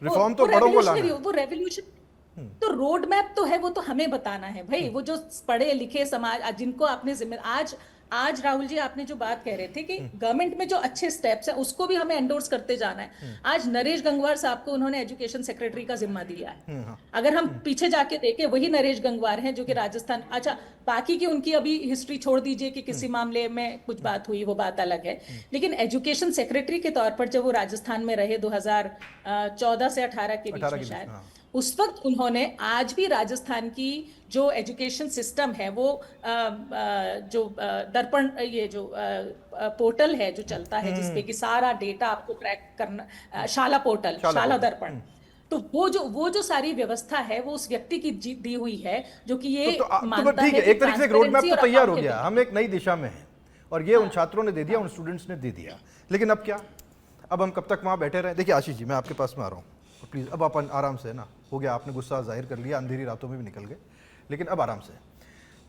A: रिफॉर्म तो बड़ों को लाना है,
E: वो रेवोल्यूशन। तो रोड मैप तो है, वो तो हमें बताना है भाई। वो जो पढ़े लिखे समाज, जिनको आपने आज आज राहुल जी आपने जो बात कह रहे थे कि गवर्नमेंट में जो अच्छे स्टेप्स हैं उसको भी हमें एंडोर्स करते जाना है। आज नरेश गंगवार साहब को उन्होंने एजुकेशन सेक्रेटरी का जिम्मा दिया है। अगर हम पीछे जाके देखें, वही नरेश गंगवार हैं जो कि राजस्थान, अच्छा बाकी की उनकी अभी हिस्ट्री छोड़ दीजिए कि किसी मामले में कुछ बात हुई, वो बात अलग है, लेकिन एजुकेशन सेक्रेटरी के तौर पर जब वो राजस्थान में रहे 2014 से 18 के बीच में शायद, उस वक्त उन्होंने आज भी राजस्थान की जो एजुकेशन सिस्टम है वो जो दर्पण, ये जो पोर्टल है जो चलता है जिसपे कि सारा डेटा आपको ट्रैक करना, शाला पोर्टल, शाला दर्पण, तो वो जो सारी व्यवस्था है वो उस व्यक्ति की दी हुई है जो कि ये मानता है
A: ठीक है,
E: कि
A: एक तरीके से एक रोड मैप तो तैयार हो
E: transparency
A: गया, हम एक नई दिशा में हैं और ये उन छात्रों ने दे दिया, उन स्टूडेंट्स ने दे दिया, लेकिन अब क्या, अब हम कब तक वहां बैठे रहे? देखिए आशीष जी, मैं आपके पास में आ रहा हूँ, प्लीज अब अपन आराम से ना, हो गया आपने गुस्सा जाहिर कर लिया, अंधेरी रातों में भी निकल गए, लेकिन अब आराम से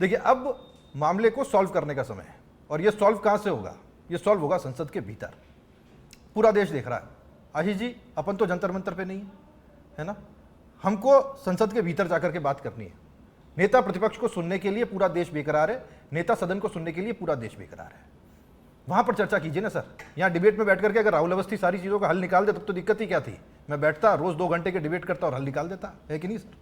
A: देखिए, अब मामले को सॉल्व करने का समय है और ये सॉल्व कहां से होगा? ये सॉल्व होगा संसद के भीतर, पूरा देश देख रहा है। आशीष जी, अपन तो जंतर मंतर पे नहीं है ना, हमको संसद के भीतर जाकर के बात करनी है। नेता प्रतिपक्ष को सुनने के लिए पूरा देश बेकरार है, नेता सदन को सुनने के लिए पूरा देश बेकरार है, वहां पर चर्चा कीजिए ना सर। यहाँ डिबेट में बैठ करके अगर राहुल अवस्थी सारी चीजों का हल निकाल दे तब तो दिक्कत ही क्या थी? मैं बैठता रोज 2 घंटे के डिबेट करता और हल निकाल देता, है कि नहीं सर?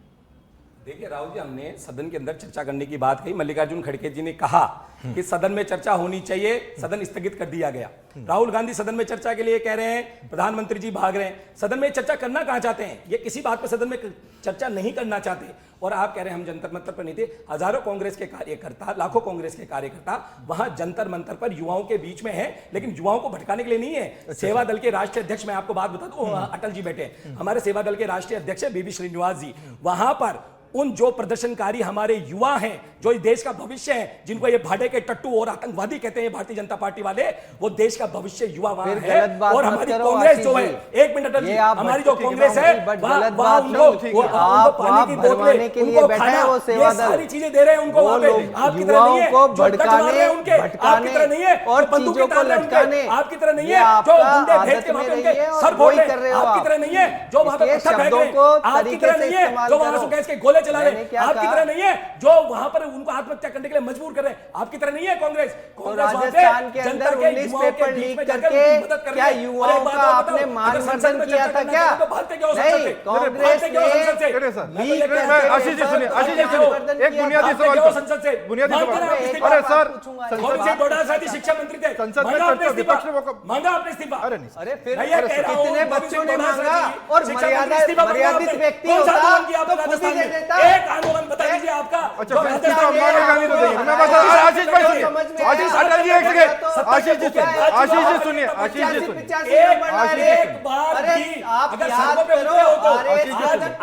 C: देखिए राहुल जी, हमने सदन के अंदर चर्चा करने की बात कही, मल्लिकार्जुन खड़गे जी ने कहा कि सदन में चर्चा होनी चाहिए, सदन स्थगित कर दिया गया। राहुल गांधी सदन में चर्चा के लिए कह रहे हैं, प्रधानमंत्री जी भाग रहे हैं। सदन में चर्चा करना कहां चाहते हैं? ये किसी बात पर सदन में चर्चा नहीं करना चाहते। और आप कह रहे हैं हम जंतर मंतर पर नहीं थे। हजारों कांग्रेस के कार्यकर्ता, लाखों कांग्रेस के कार्यकर्ता वहां जंतर मंतर पर युवाओं के बीच में है, लेकिन युवाओं को भटकाने के लिए नहीं है। सेवा दल के राष्ट्रीय अध्यक्ष, मैं आपको बात बता दूं, अटल जी बैठे, हमारे सेवा दल के राष्ट्रीय अध्यक्ष है बीबी श्रीनिवास जी, वहां पर उन जो प्रदर्शनकारी हमारे युवा हैं, जो इस देश का भविष्य है, जिनको ये भाड़े के टट्टू और आतंकवादी कहते हैं भारतीय जनता पार्टी वाले, वो देश का भविष्य युवा वहां है। और हमारी कांग्रेस जो है, एक मिनट अटल जी, हमारी जो कांग्रेस है वहां उनको पानी की बोतलें, उनको खाना, ये सारी चीजें दे रहे हैं उनको वहां पे। आपकी तरह नहीं है जो टच मार रहे हैं उनके, आपकी तरह नहीं है
D: और
C: जो बंदूकें
D: चीजों को
C: डाल रहे हैं उनके,
D: लटकाने,
C: आपकी तरह नहीं है जो गुंडे भेज के वहां पे उनके सर फोड़ रहे हैं, आपकी तरह नहीं है जो वहां पे पत्थर फेंक रहे हैं, आपकी तरह नहीं है जो वहां से गैस के गोले चला रहे हैं, आपकी तरह नहीं है जो वहां पर उनको आत्महत्या करने के लिए मजबूर कर रहे हैं, आपकी तरह नहीं है कांग्रेस।
D: राजस्थान के अंदर 19 पेपर लीक करके क्या युवाओं का आपने मानमर्दन किया था क्या? नहीं, कांग्रेस ने
A: आशीष जी सुनिए, आशीष जी सुनिए, एक बुनियादी सवाल,
C: संसद से
A: बुनियादी सवाल, अरे सर
C: संसद शिक्षा मंत्री थे,
A: संसद में चर्चा, विपक्ष ने मौका
C: मांगा आपने इस्तीफा।
A: अरे नहीं,
D: अरे फिर कितने बच्चों ने मांगा और मर्यादित व्यक्ति होता तो खुद ही दे देता।
C: एक आंदोलन बता दीजिए आपका।
A: अच्छा फिर मांगेगा नहीं तो देंगे। मैं बता, आशीष भाई सुनिए, आशीष अटल जी एक सेकंड, आशीष जी सुनिए, आशीष जी सुनिए, आशीष जी सुनिए,
C: एक बार भी अगर सड़कों पे उतरे हो तो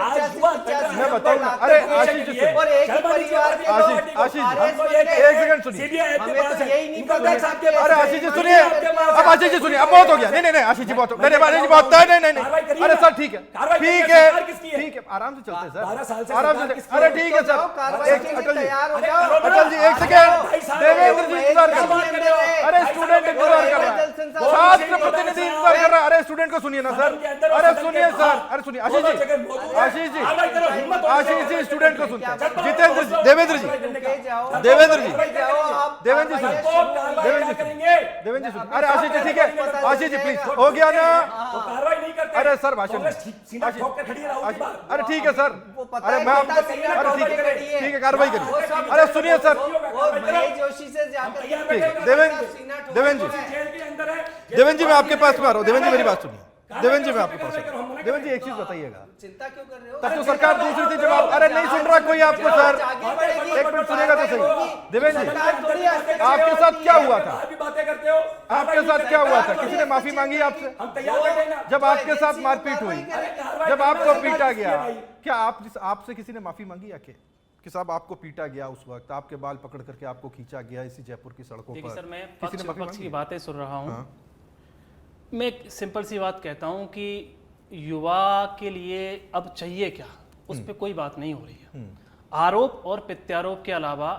C: आज युवा
A: मैं बताऊं ना, अरे आशीष जी सुनिए,
D: और एक ही परिवार के
A: आशीष एक सेकंड सुनिए, अरे आशीष जी सुनिए, अब आशीष जी सुनिए, अब बहुत हो गया, नहीं नहीं नहीं आशीष जी बहुत, नहीं नहीं बहुत, नहीं नहीं नहीं, अरे सर ठीक है, ठीक है, ठीक है, आराम से चलते सर, आराम से, अरे ठीक है सर, अटल जी एक सेकंड, देवेंद्र जी इंतजार कर रहे हैं, अरे स्टूडेंट इंतजार कर रहा है, छात्र प्रतिनिधि इंतजार कर रहा है, अरे स्टूडेंट को सुनिए ना सर, अरे सुनिए सर, अरे सुनिए आशीष जी, आशीष जी, आशीष जी स्टूडेंट को सुनते हैं, जितेंद्र जी, देवेंद्र जी, देवेंद्र जी, देवेंद्र जी सुनिए, देवेंद्र जी सुनिए, देवेंद्र जी सुनिए, अरे आशीष जी ठीक है, आशीष जी प्लीज, हो गया ना, अरे सर भाषण, अरे ठीक है सर, अरे मैं अरे ठीक है कार्रवाई करिए, अरे सुनिए सर,
D: जोशी से
A: देवेंद्र जी मैं आपके पास में आ रहा हूँ, देवेंद्र जी मेरी बात सुनिए, देवेंद्र जी मैं आपके पास आ रहा हूँ, देवेंद्र जी एक चीज बताइएगा,
D: चिंता क्यों कर रहे हो?
A: तब तो सरकार दूसरी थी जवाब, अरे नहीं सुन रहा कोई आपको सर, एक मिनट सुनेगा तो सही, देवेंद्र जी आपके साथ क्या हुआ था, आपके साथ क्या हुआ था, किसी ने माफी मांगी आपसे जब आपके साथ मारपीट हुई, जब आपको पीटा गया, क्या आपसे किसी ने माफी मांगी या कि साहब आपको पीटा गया उस वक्त, आपके बाल पकड़ करके आपको खींचा गया इसी जयपुर की सड़कों पर?
B: सर मैं
A: किसी ने
B: पक्ष की बातें सुन रहा हूँ, मैं एक सिंपल सी बात कहता हूँ कि युवा के लिए अब चाहिए क्या, उस पर कोई बात नहीं हो रही है, आरोप और प्रत्यारोप के अलावा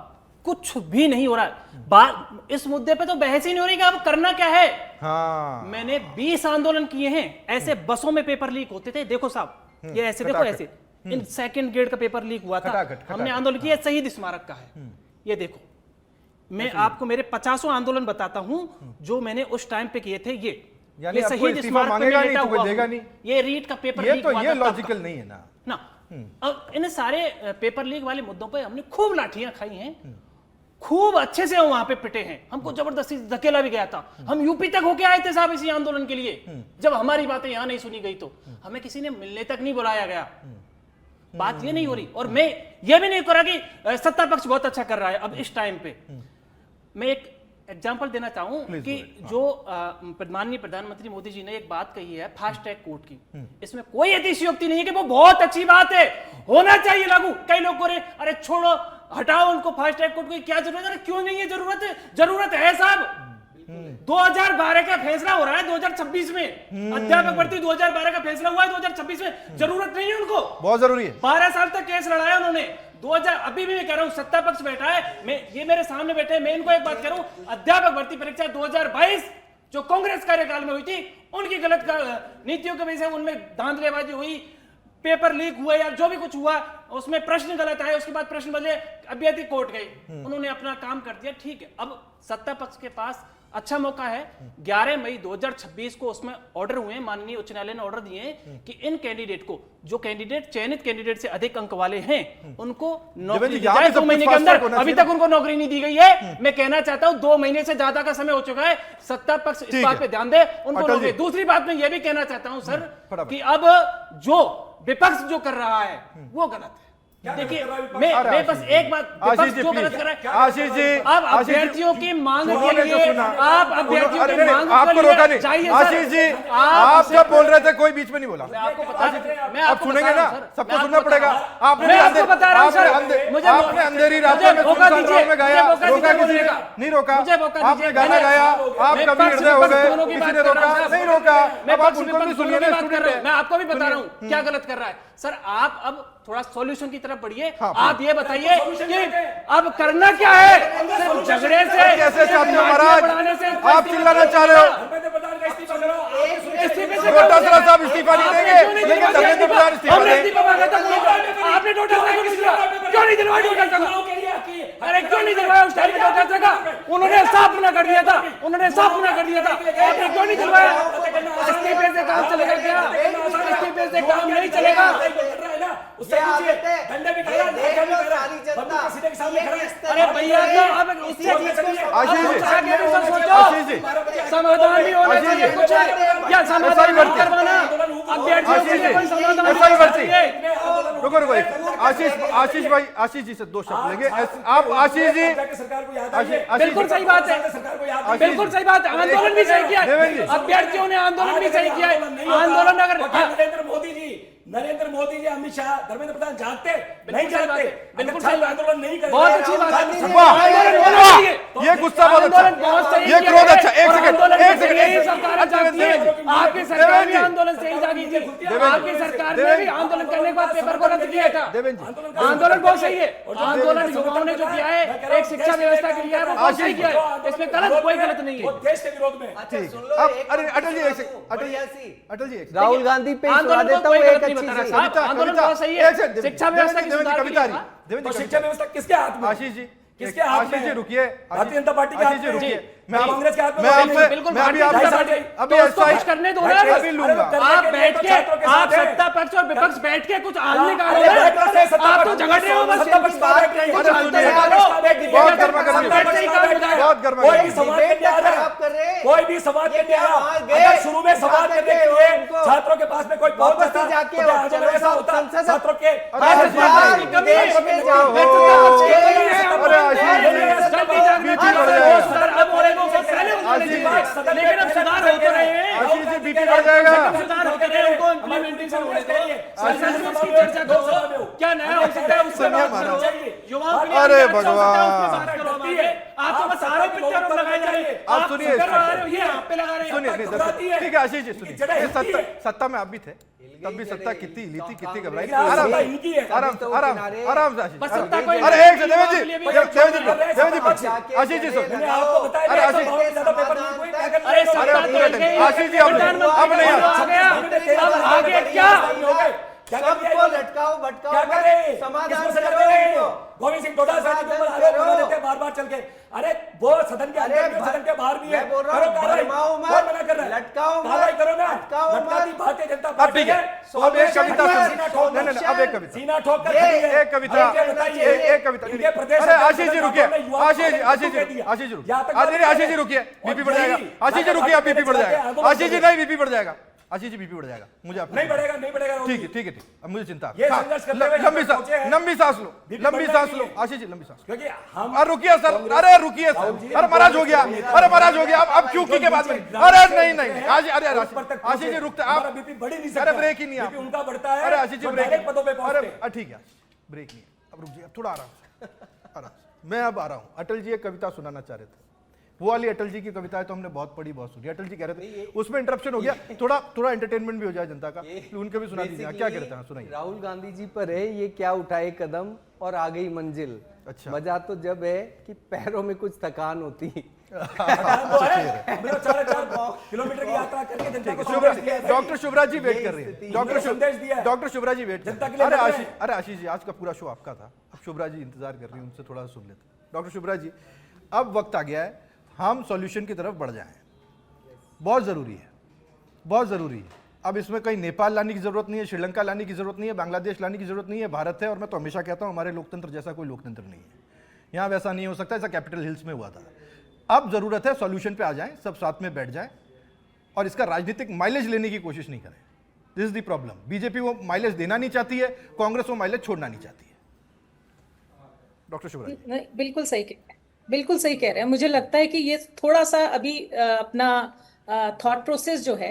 B: कुछ भी नहीं हो रहा है। बात इस मुद्दे पे तो बहस ही नहीं हो रही कि अब करना क्या है।
A: हाँ।
B: मैंने 20 आंदोलन किए हैं, ऐसे बसों में पेपर लीक होते थे, देखो साहब ये ऐसे देखो ऐसे, इन सेकंड ग्रेड का पेपर लीक हुआ था, हमने आंदोलन किया, शहीद स्मारक का है, ये देखो मैं आपको मेरे 50 आंदोलन बताता हूं जो मैंने उस टाइम पे किए थे।
A: यानी
B: ये
A: अब कोई
B: शहीद
A: इस्तीफा
B: स्मारक पे
A: मांगेगा
B: मैं
A: नहीं
B: लेटा
A: तो कोई
B: हुआ
A: देगा
B: हूं।
A: नहीं।
B: ये रीट का पेपर
A: ये
B: लीक
A: तो
B: हुआ
A: ये
B: था तब
A: लॉजिकल
B: का।
A: नहीं है ना।
B: अब इन सारे पेपर लीक वाले मुद्दों पे हमने खूब लाठियां खाई हैं, खूब अच्छे से वहां पे पिटे हैं, हमको जबरदस्ती धकेला भी गया था। हम यूपी तक होके आए थे साहब इसी आंदोलन के लिए। जब हमारी बातें यहां नहीं सुनी गई तो हमें किसी ने मिलने तक नहीं बुलाया गया। बात ये नहीं हो रही। और मैं ये भी नहीं कर रहा कि सत्ता पक्ष बहुत अच्छा कर रहा है। अब इस टाइम पे मैं एक एग्जाम्पल देना चाहूं कि जो माननीय प्रधानमंत्री मोदी जी ने एक बात कही है फास्ट ट्रैक कोर्ट की, इसमें कोई अतिशयोक्ति नहीं है कि वो बहुत अच्छी बात है, होना चाहिए लागू। कई लोग को अरे छोड़ो हटाओ उनको फास्ट ट्रैक कोर्ट की क्या जरूरत है? क्यों नहीं है जरूरत? जरूरत है साहब। 2012 का फैसला हो रहा है 2026 में, अध्यापक भर्ती 2012 का फैसला हुआ है 2026 में, जरूरत नहीं है उनको?
A: बहुत जरूरी है।
B: 12 साल तक केस लड़ाया उन्होंने। 2000 अभी भी मैं कह रहा हूं सत्ता पक्ष बैठा है, मैं ये मेरे सामने बैठे हैं, मैं इनको एक बात कह रहा हूं, अध्यापक भर्ती परीक्षा 2022 जो कांग्रेस कार्यकाल में हुई थी, उनकी गलत नीतियों की वजह से उनमें धांधलेबाजी हुई, पेपर लीक हुए या जो भी कुछ हुआ, उसमें प्रश्न गलत आए, उसके बाद प्रश्न बदले, अभ्यर्थी कोर्ट गए, उन्होंने अपना काम कर दिया, ठीक है। अब सत्ता पक्ष के पास अच्छा मौका है। 11 मई 2026 को उसमें ऑर्डर हुए, माननीय उच्च न्यायालय ने ऑर्डर दिए कि इन कैंडिडेट को, जो कैंडिडेट चयनित कैंडिडेट से अधिक अंक वाले हैं, उनको नौकरी दी जाए 2 महीने के अंदर। अभी तक उनको नौकरी नहीं दी गई है। मैं कहना चाहता हूं 2 महीने से ज्यादा का समय हो चुका है, सत्ता पक्ष इस बात पे ध्यान दे, उनको नौकरी। दूसरी बात मैं ये भी कहना चाहता हूं सर कि अब जो विपक्ष जो कर रहा है वो गलत है। देखिए मैं बस एक बात,
A: आशीष जी
B: जो गलत कर रहा है,
A: आशीष जी
B: अब अभ्यर्थियों की मांग के लिए आप अभ्यर्थियों की मांग
A: आपको रोका नहीं।
B: चाहिए
A: आशीष जी आप जब बोल रहे थे कोई बीच में नहीं बोला।
B: मैं आपको बता मैं
A: आप
B: आपको
A: सुनेंगे
B: बता
A: ना,
B: रहा हूं सर,
A: सबको
B: मैं
A: सुनना
B: आपको
A: पड़ेगा।
B: बता रहा हूं।
A: आपने
B: मैं आपको बता रहा हूं सर, मुझे
A: आपने अंधेरी रातों में
B: मौका
A: सुनसान
B: दीजिए,
A: रात में गाया,
B: मुझे मौका
A: रोका
B: दीजिए
A: किसी ने
B: बोलने का।
A: नहीं रोका।
B: मुझे मौका
A: आपने
B: दीजिए,
A: गाना गाया, आप
B: मैं
A: कभी
B: पक्ष
A: हृदय हो
B: विपक्ष
A: गए,
B: दोनों की
A: किसी
B: बात
A: ने
B: कर रहा हूं
A: रोका
B: साहब।
A: नहीं रोका।
B: मैं
A: अब आप
B: पक्ष
A: उनको भी
B: विपक्ष
A: सुनिए
B: दोनों
A: ना,
B: की बात कर रहा हूं।
A: स्टूडेंट
B: मैं आपको भी बता रहा हूं क्या गलत कर रहा है सर। आप अब थोड़ा सॉल्यूशन की तरफ बढ़िए। आप ये बताइए कि अब करना क्या है? सिर्फ झगड़े से
A: कैसे चाहते हो महाराज? आप चिल्लाना चाह रहे हो? डोटासरा साहब इस्तीफा नहीं देंगे, लेकिन धर्मेंद्र प्रधान इस्तीफा देंगे।
B: आपने डोटासरा को क्यों नहीं दिलवाया? डोटासरा अरे क्यों नहीं दिलवाया उस टाइम पे डोटासरा का? उन्होंने साफ मना कर दिया था, उन्होंने साफ मना कर दिया था, आपने क्यों नहीं दिलवाया? इस्तीफे से काम चलेगा क्या? इस्तीफे से काम नहीं चलेगा। अरे भैया तो अब उससे
A: आशीष जी
B: समाधान भी होना चाहिए कुछ, या समाधान नहीं करवाना अभ्यर्थियों के लिए कोई समाधान चाहिए।
A: रुको रुको आशीष जी से 2 शब्द लेंगे। आप आशीष जी,
B: बिल्कुल सही बात है, बिल्कुल सही बात है। आंदोलन भी सही किया है, अभ्यर्थियों ने आंदोलन भी सही किया है। आंदोलन अगर
C: नरेंद्र मोदी जी, अमित शाह, धर्मेंद्र प्रधान जानते नहीं जानते,
B: बिल्कुल
C: छात्र आंदोलन नहीं करते,
B: बहुत अच्छी बात है।
A: वाह, ये गुस्सा बहुत अच्छा, ये क्रोध अच्छा। एक सेकंड
B: सरकार जागती है, आपकी सरकार भी आंदोलन से ही जागी थी। आपकी सरकार ने भी आंदोलन करने के बाद पेपर को रद्द किया था। आंदोलन बहुत सही है, आंदोलन युवाओं ने जो किया है, एक शिक्षा व्यवस्था के लिए वो सही किया है, इसमें गलत कोई गलत नहीं है।
C: देश के विरोध में
A: अरे अटल जी एक सेकंड, अटल जी
D: राहुल गांधी पे सुना
B: आंदोलन
D: देता
B: को
D: हूँ
B: कोई
D: एक
B: गलत नहीं
D: अच्छी
B: बता रहा
D: चीज।
B: साहब, आंदोलन बहुत सही है, शिक्षा व्यवस्था की सुधार के लिए।
C: तो शिक्षा व्यवस्था किसके हाथ में?
A: आशीष जी
C: किसके हाथ में?
A: आशीष जी रुकिए,
C: भारतीय जनता पार्टी के हाथ
A: आशीष जी
C: में?
A: रुकिए,
C: मैं कांग्रेस के हाथ में?
A: मैं आपसे
B: बिल्कुल
A: मैं अभी
B: भारतीय जनता
A: आपसे
B: पार्टी
A: अभी
B: तो उसको
A: ऐसा
B: कुछ करने दो ना।
A: अभी लूंगा।
B: आप बैठ के, आप सत्ता पक्ष और विपक्ष बैठ के कुछ हल निकालो ना। आप तो झगड़ रहे हो बस।
C: सत्ता पक्ष बात कर रही है।
B: कुछ हल तो निकालो।
A: बहुत गर्मा कर रही है, बहुत गर्मा कर
C: कोई
A: रही
C: भी
A: है।
C: संवाद करने आ रहा है, कोई भी संवाद करने आ रहा है। अगर शुरू में संवाद करने के लिए छात्रों के पास में कोई पहुंच जाता तो आंदोलन ऐसा होता, छात्रों के
B: लेकिन अब सुधार होते रहे हैं,
A: आशीष जी बीपी बढ़ जाएगा।
B: सुधार होते रहे, उनको इम्प्लीमेंटेशन होने दो। क्या नया हो सकता है उससे बात करो। युवाओं के लिए
A: अरे
B: क्या अच्छा हो सकता है,
A: भगवान।
B: उसकी बात करो हमारे। आप तो बस आरोप प्रत्यारोप लगाए जा रहे हैं।
A: आप सुनिए,
B: कर रहे हो, ये आप पे लगा रहे
A: सुनिए
B: हैं।
A: नहीं, ठीक है आशीष जी सुनिए, ये सत्ता में आप भी थे, तब भी सत्ता कितनी हिली थी, कितनी घबराई थी। आराम से आशीष
B: बस
A: जी।
B: सत्ता कोई
A: अरे एक से देवेंद्र जी, आशीष जी सुन,
C: आपको बताया
A: अरे आशीष
B: अरे सत्ता तो
A: आशीष जी अब नहीं
B: आ गया, अब आगे क्या?
C: क्या कर दिया
D: सबको
C: इन्होंने?
D: लटकाओ भटकाओ
C: क्या कर रहे हैं?
D: समाधान
C: किसको सजा
D: करो
C: दे रहे हैं?
D: इनको।
C: गोविंद सिंह डोटासरा जी के ऊपर
D: समाधान
C: आरोप लगा
D: करो।
C: देते हैं बार-बार चल के। अरे वो सदन के अंदर भी है, सदन के बाहर भी है।
D: मैं बोल रहा
C: करो
D: हूं,
C: कार्रवाई।
D: भरमाओ मत,
C: कौन मना कर रहा है?
D: लटकाओ मत,
C: कार्रवाई करो ना।
D: लटकाओ
C: लटकाती
D: मत।
C: भारतीय जनता
A: अब
C: पार्टी
A: ठीक है,
C: है।
A: अब एक कविता सुन-
C: सीना ठोक
A: नहीं, नहीं, अब एक कविता
C: सीना ठोक कर
D: ये
C: खड़ी है।
A: एक कविता
C: इनके बताइए,
A: एक कविता
C: इनके प्रदेश
A: अरे
C: अध्यक्ष
A: आशीष जी
C: सदन
A: रुकिए,
C: ने युवा
A: आशीष
C: को
A: आशीष
C: कह दिया।
A: जी आशीष जी रुकिए,
C: यहाँ तक
A: नहीं, आशीष जी रुकिए,
C: और
A: बीपी बढ़ जाएगा,
C: यही
A: आशीष जी रुकिए, आप बीपी बढ़ जाएगा,
C: आंदोलन
A: आशीष जी नहीं बीपी बढ़ जाएगा, आशीष जी बीपी बढ़ जाएगा, मुझे आप
C: नहीं बढ़ेगा, नहीं बढ़ेगा।
A: ठीक है, ठीक है, ठीक है, अब मुझे चिंता
C: ये
A: हाँ,
C: संघर्ष करते हुए
A: लंबी
C: यहाँ तक पहुंचे हैं।
A: लंबी सांस लो,
C: बीपी
A: लंबी
C: बढ़ना
A: सांस
C: ही
A: लो,
C: है।
A: आशीष जी लंबी सांस लो।
C: क्योंकि हम
A: अरे रुकिए सर,
C: कांग्रेस-
A: अरे रुकिए
C: राहुल जी,
A: सर, अरे महाराज हो गया, अरे महाराज हो गया, अब क्यों की के बाद में, अरे नहीं नहीं आज अरे आशीष जी रुकते आप,
C: बीपी बढ़ ही नहीं सकता।
A: अरे ब्रेक ही नहीं आप,
C: बीपी उनका बढ़ता है।
A: अरे आशीष जी
C: जो
A: ब्रेक,
C: डायरेक्ट पदों पे पहुंचते हैं।
A: अरे ठीक है, ब्रेक नहीं है, अब रुक जाइए, थोड़ा आराम से, आराम से। मैं अब आ रहा हूँ। अटल जी एक कविता सुनाना चाह रहे थे, वो वाली अटल जी की कविता है तो हमने बहुत पढ़ी, बहुत सुनी। अटल जी कह रहे थे, उसमें इंटरप्शन हो गया, थोड़ा थोड़ा एंटरटेनमेंट भी हो जाए जनता का, उनके भी सुना दीजिए, क्या कह रहे थे, हाँ, सुनाइए।
D: राहुल गांधी जी पर है ये क्या उठाए कदम और आ गई मंजिल।
A: अच्छा।
D: मजा तो जब है कि पैरों में कुछ थकान होती।
C: वो है, हम लोग 4 किलोमीटर की यात्रा करके जनता को संदेश दिया है।
A: डॉक्टर शुभराज जी वेट कर रही है,
C: उन्होंने संदेश दिया है।
A: डॉक्टर शुभराज जी वेट कर
C: जनता के
A: रही है।
C: लिए
A: अरे
C: लड़ रहे
A: आशीष, अरे आशीष जी आज का पूरा शो आपका था, अब शुभराज जी इंतजार कर रही है, उनसे थोड़ा सुन लेते हैं। डॉक्टर शुभराज जी, अब वक्त आ गया है हम सॉल्यूशन की तरफ बढ़ जाएं, बहुत जरूरी है, बहुत जरूरी है। अब इसमें कहीं नेपाल लाने की जरूरत नहीं है, श्रीलंका लाने की जरूरत नहीं है, बांग्लादेश लाने की जरूरत नहीं है, भारत है। और मैं तो हमेशा कहता हूं हमारे लोकतंत्र जैसा कोई लोकतंत्र नहीं है, यहाँ वैसा नहीं हो सकता जैसा कैपिटल हिल्स में हुआ था। अब जरूरत है सॉल्यूशन पे आ जाएं, सब साथ में बैठ जाएं और इसका राजनीतिक माइलेज लेने की कोशिश नहीं करें। This is the problem. BJP वो माइलेज देना नहीं चाहती है, कांग्रेस वो माइलेज छोड़ना नहीं चाहती है। डॉक्टर शुभराज जी।
E: नहीं, बिल्कुल सही कह रहे हैं। मुझे लगता है कि ये थोड़ा सा अभी अपना थॉट प्रोसेस जो है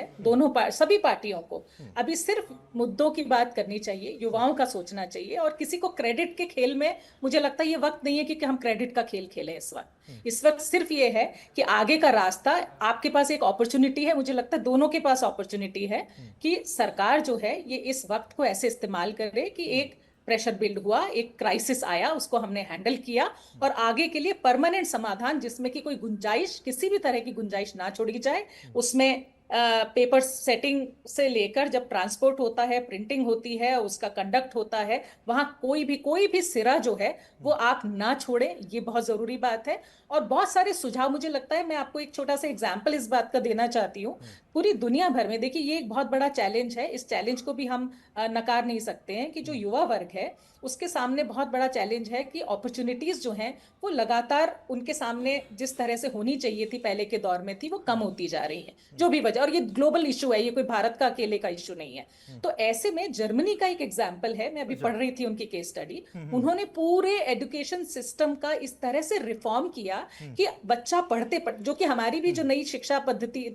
E: सभी पार्टियों को अभी सिर्फ मुद्दों की बात करनी चाहिए, युवाओं का सोचना चाहिए, और किसी को क्रेडिट के खेल में मुझे लगता है ये वक्त नहीं है कि हम क्रेडिट का खेल खेलें इस वक्त। इस वक्त सिर्फ ये है कि आगे का रास्ता, आपके पास एक अपॉर्चुनिटी है, मुझे लगता है दोनों के पास अपॉर्चुनिटी है कि सरकार जो है ये इस वक्त को ऐसे इस्तेमाल करे कि एक प्रेशर बिल्ड हुआ, एक क्राइसिस आया, उसको हमने हैंडल किया और आगे के लिए परमानेंट समाधान जिसमें कि कोई गुंजाइश, किसी भी तरह की गुंजाइश ना छोड़ी जाए, उसमें पेपर सेटिंग से लेकर जब ट्रांसपोर्ट होता है, प्रिंटिंग होती है, उसका कंडक्ट होता है, वहां कोई भी सिरा जो है वो आप ना छोड़ें, ये बहुत जरूरी बात है। और बहुत सारे सुझाव मुझे लगता है, मैं आपको एक छोटा सा एग्जांपल इस बात का देना चाहती हूँ। पूरी दुनिया भर में देखिए ये एक बहुत बड़ा चैलेंज है, इस चैलेंज को भी हम नकार नहीं सकते हैं कि जो युवा वर्ग है उसके सामने बहुत बड़ा चैलेंज है कि अपॉर्चुनिटीज जो हैं वो लगातार उनके सामने जिस तरह से होनी चाहिए थी पहले के दौर में थी, वो कम होती जा रही है, जो भी वजह। और ये ग्लोबल इशू है, ये कोई भारत का अकेले का इशू नहीं है। तो ऐसे में जर्मनी का एक एग्जाम्पल है, मैं अभी पढ़ रही थी उनकी केस स्टडी। उन्होंने पूरे एजुकेशन सिस्टम का इस तरह से रिफॉर्म किया कि बच्चा पढ़ते जो कि हमारी भी जो नई शिक्षा पद्धति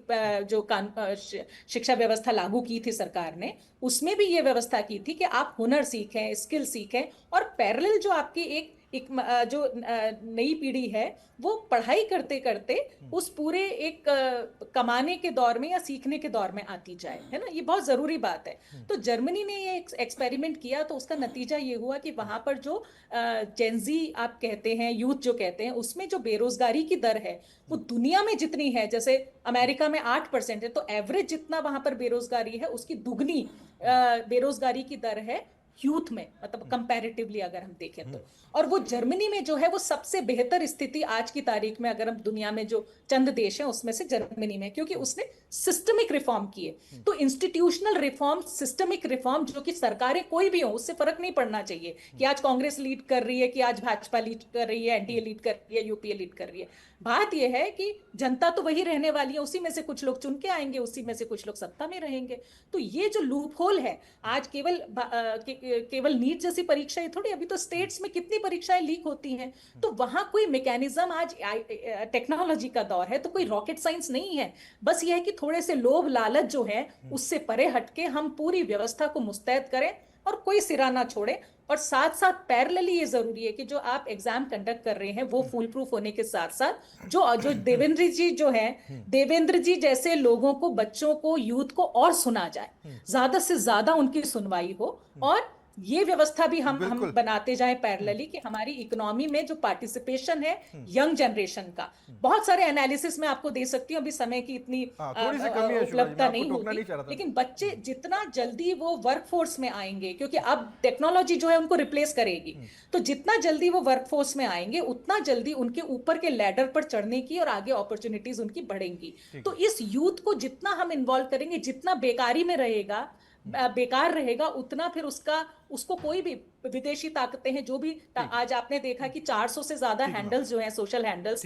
E: जो शिक्षा व्यवस्था लागू की थी सरकार ने, उसमें भी ये व्यवस्था की थी कि आप हुनर सीखें, स्किल सीखें, और पैरेलल जो आपकी एक जो नई पीढ़ी है वो पढ़ाई करते करते उस पूरे एक कमाने के दौर में या सीखने के दौर में आती जाए, है ना। ये बहुत जरूरी बात है। तो जर्मनी ने ये एक्सपेरिमेंट किया, तो उसका नतीजा ये हुआ कि वहां पर जो जेनजी आप कहते हैं, यूथ जो कहते हैं, उसमें जो बेरोजगारी की दर है वो दुनिया में जितनी है, जैसे अमेरिका में 8% है, तो एवरेज जितना वहां पर बेरोजगारी है उसकी दुगनी बेरोजगारी की दर है यूथ में, मतलब कंपैरेटिवली अगर हम देखें तो। और वो जर्मनी में जो है वो सबसे बेहतर स्थिति आज की तारीख में, अगर हम दुनिया में जो चंद देश हैं उसमें से जर्मनी में, क्योंकि उसने सिस्टमिक रिफॉर्म किए। तो इंस्टीट्यूशनल रिफॉर्म, सिस्टमिक रिफॉर्म, जो कि सरकारें कोई भी हो उससे फर्क नहीं पड़ना चाहिए कि आज कांग्रेस लीड कर रही है, कि आज भाजपा लीड कर रही है, एनडीए लीड कर रही है, यूपीए लीड कर रही है। बात यह है कि जनता तो वही रहने वाली है, उसी में से कुछ लोग चुन के आएंगे, उसी में से कुछ लोग सत्ता में रहेंगे। तो ये जो लूप होल है आज, केवल नीट जैसी परीक्षा ही थोड़ी, अभी तो स्टेट्स में कितनी परीक्षाएं लीक होती हैं। तो वहां कोई मैकेनिज्म, आज टेक्नोलॉजी का दौर है, तो कोई रॉकेट साइंस नहीं है। बस ये है कि थोड़े से लोभ लालच जो है उससे परे हटके हम पूरी व्यवस्था को मुस्तैद करें और कोई सिरा ना छोड़े। और साथ साथ पैरेलली ये जरूरी है कि जो आप एग्जाम कंडक्ट कर रहे हैं वो फुल प्रूफ होने के साथ साथ जो देवेंद्र जी जो है, देवेंद्र जी जैसे लोगों को, बच्चों को, यूथ को और सुना जाए, ज्यादा से ज्यादा उनकी सुनवाई हो, और ये व्यवस्था भी हम बनाते जाएं पैरेलली कि हमारी इकोनॉमी में जो पार्टिसिपेशन है यंग जनरेशन का, बहुत सारे एनालिसिस में आपको दे सकती हूँ, अभी समय की इतनी
A: थोड़ी सी कमी है
E: उपलब्धता नहीं होगी, लेकिन बच्चे जितना जल्दी वो वर्कफोर्स में आएंगे, क्योंकि अब टेक्नोलॉजी जो है उनको रिप्लेस करेगी, तो जितना जल्दी वो वर्कफोर्स में आएंगे उतना जल्दी उनके ऊपर के लैडर पर चढ़ने की और आगे अपॉर्चुनिटीज उनकी बढ़ेंगी। तो इस यूथ को जितना हम इन्वॉल्व करेंगे, जितना बेकारी में रहेगा, बेकार रहेगा, उतना फिर उसको कोई भी विदेशी ताकतें हैं जो भी आज आपने देखा कि 400 से ज्यादा हैंडल्स जो हैं, सोशल हैंडल्स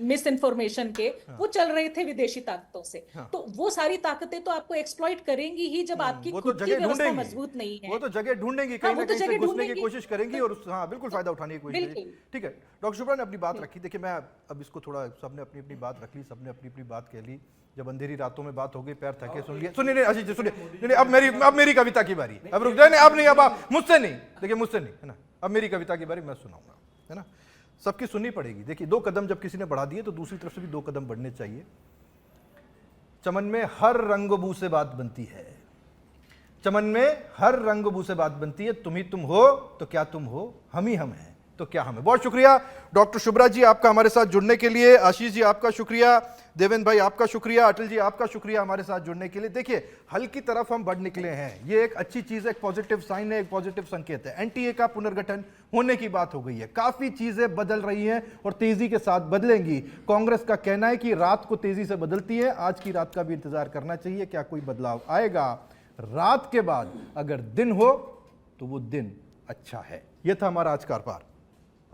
E: मिस इन्फॉर्मेशन के, वो चल रहे थे विदेशी ताकतों से। तो वो सारी ताकतें तो आपको एक्सप्लॉइट करेंगी ही जब आपकी खुद की व्यवस्था मजबूत नहीं है।
A: वो तो जगह ढूंढेंगी, कहीं ना कहीं से घुसने की कोशिश करेंगी और हाँ बिल्कुल फायदा उठाने की कोशिश करेंगी। ठीक है, डॉक्टर शुभ्रा ने अपनी बात रखी। देखिए मैं अब इसको थोड़ा, सबने अपनी अपनी बात रख ली, सबने अपनी अपनी बात कह ली। जब अंधेरी रातों में बात हो गई, पैर थके, सुनिए सुनिए अजीत जी सुनिए, अब मेरी कविता की बारी, अब रुक जाए, अब नहीं, अब आप मुझसे नहीं, देखिए मुझसे नहीं, है ना, अब मेरी कविता की बारी, मैं सुनाऊंगा, है ना, सबकी सुननी पड़ेगी। देखिए 2 कदम जब किसी ने बढ़ा दिए तो दूसरी तरफ से भी 2 कदम बढ़ने चाहिए। चमन में हर रंगबू से बात बनती है, चमन में हर रंगबू से बात बनती है, तुम ही तुम हो तो क्या तुम हो, हम ही हम हैं तो क्या हम है। बहुत शुक्रिया डॉक्टर शुभ्रा जी आपका हमारे साथ जुड़ने के लिए, आशीष जी आपका शुक्रिया, देवेंद्र भाई आपका शुक्रिया, अटल जी आपका शुक्रिया हमारे साथ जुड़ने के लिए। देखिए हल की तरफ हम बढ़ निकले हैं, ये एक अच्छी चीज है, एक पॉजिटिव साइन है, एक पॉजिटिव संकेत है। एनटीए का पुनर्गठन होने की बात हो गई है, काफी चीजें बदल रही हैं और तेजी के साथ बदलेंगी। कांग्रेस का कहना है कि रात को तेजी से बदलती है, आज की रात का भी इंतजार करना चाहिए, क्या कोई बदलाव आएगा। रात के बाद अगर दिन हो तो वो दिन अच्छा है। यह था हमारा आज का आर पार।